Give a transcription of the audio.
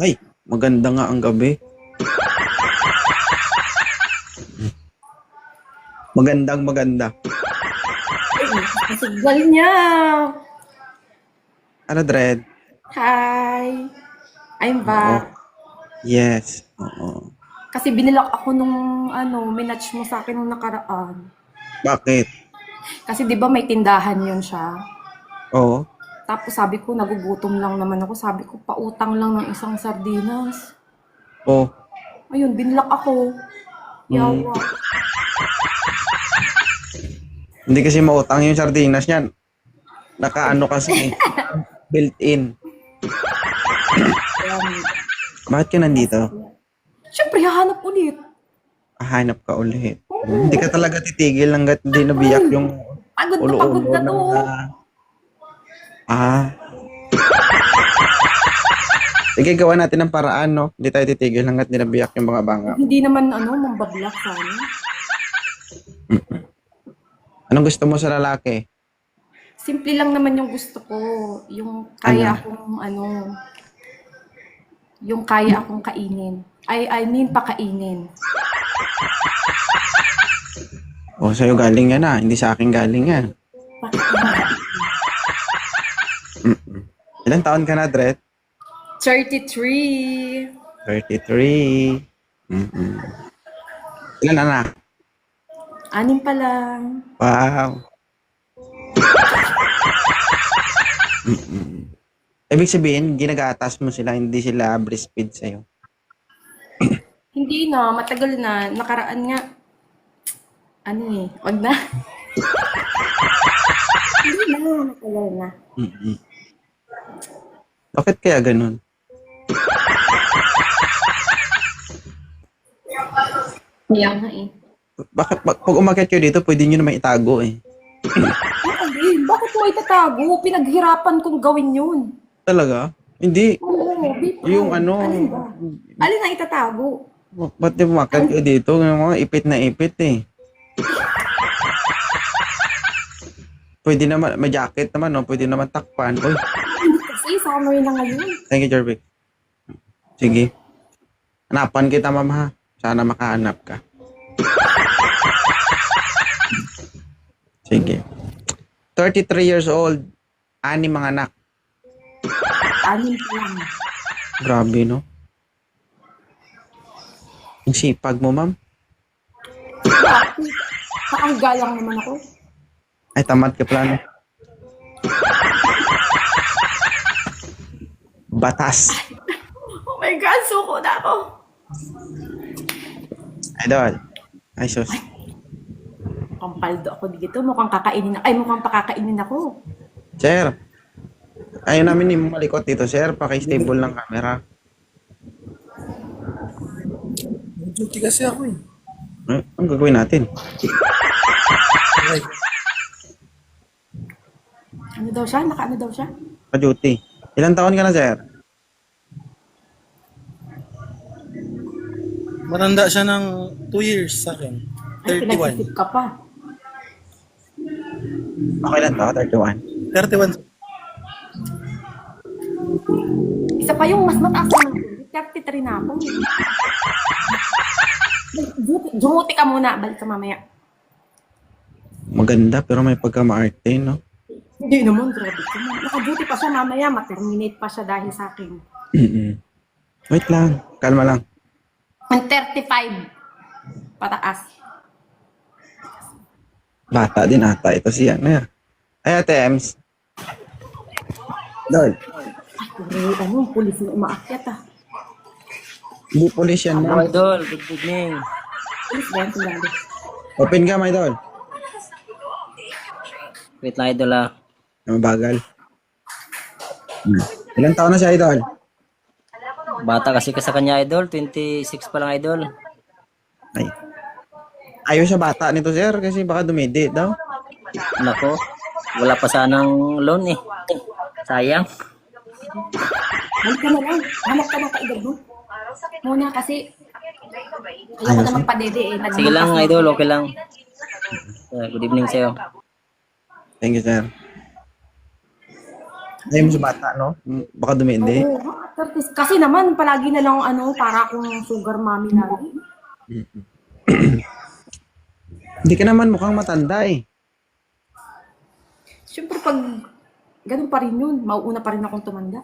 Ay, maganda nga ang gabi. Magandang maganda. Signal niya. Ano, Dred? Hi. I'm Oo. back. Yes. Oo. Kasi binilak ako nung minatch mo sa akin nung nakaraan. Bakit? Kasi 'di ba may tindahan 'yun siya. Oo. Tapos sabi ko nagugutom lang naman ako. Sabi ko pautang lang ng isang sardinas. Oh. Ayun, binilak ako. Hmm. Yawa. Hindi kasi mautang yung sardinas niyan. Nakaano kasi, built-in. Ayan. Bakit ka nandito? Siyempre, hahanap ulit. Hanap ka ulit. Oo. Hindi ka talaga titigil hanggat hindi nabiyak Ay, yung pagod ulo-ulo na ng to. mga... Ah. Sige, gawa natin ng paraan, no? Hindi tayo titigil hanggat hindi nabiyak yung mga banga. Hindi naman mambablak sana. Anong gusto mo sa lalaki? Simple lang naman yung gusto ko. Yung kaya Ano? akong yung kaya akong kainin. I mean pakainin. O, sa'yo galing yan, hindi sa akin galing yan. Ilang taon ka na, Dret? 33. 33. Ilan anak? 6 pa lang. Wow. Ibig sabihin, ginagatas mo sila, hindi sila breastfeed sa'yo. Hindi na, matagal na. Nakaraan nga. Wag na. Hindi na, matagal na. Bakit kaya ganun? Kaya nga eh. Bakit pag umakyat kayo dito, pwede nyo naman itago eh. Bakit mo itatago? Pinaghirapan kong gawin yun. Talaga? Hindi. Oo, be proud. Yung ano, Alin ba? Alin ang itatago? ba't di umakyat kayo dito? Yung mga ipit na ipit eh. Pwede naman, may jacket naman, no? Pwede naman takpan. Uy, Hindi kasi, summer na ngayon. thank you, Jervic. Sige. Hanapan kita, ma'am, ha? Sana makahanap ka. Sige. 33 years old. 6 mga anak. 6 pa lang. Grabe, no? Ang sipag mo, ma'am. Bakit? Nakahiga lang naman ako. Ay, tamad ka plano. Batas. Oh my God, suko na ako. Idol. Ay, sus. Pampaldo ako dito. Mukhang kakainin na. Ay, mukhang pakakainin ako. Sir. Ayaw namin yung malikot dito, sir. Paki-stable ng camera. Duty kasi ako eh. Ang gagawin natin? Ay, Ano daw siya? Naka-ano daw siya? Pa-duty. Ilang taon ka na, sir? matanda siya ng 2 years sa akin. Ay, 31. pinag-isip ka pa. Okay lang to, 31. 31. Isa pa yung mas mataas naman. 33 na ako. Dumuti ka muna. Balik ka mamaya. Maganda, pero may pagka-maarte, no? Hindi naman, grabe ka. Naka-duty pa siya mamaya. Ma-terminate pa siya dahil sa akin. Wait lang. Kalma lang. Ang 35. Pataas. Bata din ata. Ito siya. Ano yan? Ay, Ate Ems. Dol. Ay, pulis na umaakyat ah. Hindi police yan, Hello, ma'am. Idol. Good evening. Pulis ba yan sila? Open ka, my idol. Wait lang, Idol, ah. Mabagal. Ilang taon na siya, idol? Bata kasi ka sa kanya, Idol. 26 pa lang, Idol. Ay. Ayaw siya bata nito, sir, kasi baka dumidi daw. Nako, wala pa sanang loan, eh. Sayang. Balik ka na lang. Hanap ka ng kaedad mo. Muna kasi ayoko na magpadede eh. Sige lang, Idol. Okay lang. Good evening sa'yo. Thank you, sir. Ayaw mo sa bata, no? Baka dumidi. Oo, Kasi naman, palagi na lang para akong sugar mommy lagi. Hindi ka naman mukhang matanda eh. Siyempre pag ganun pa rin yun, mauuna pa rin akong tumanda.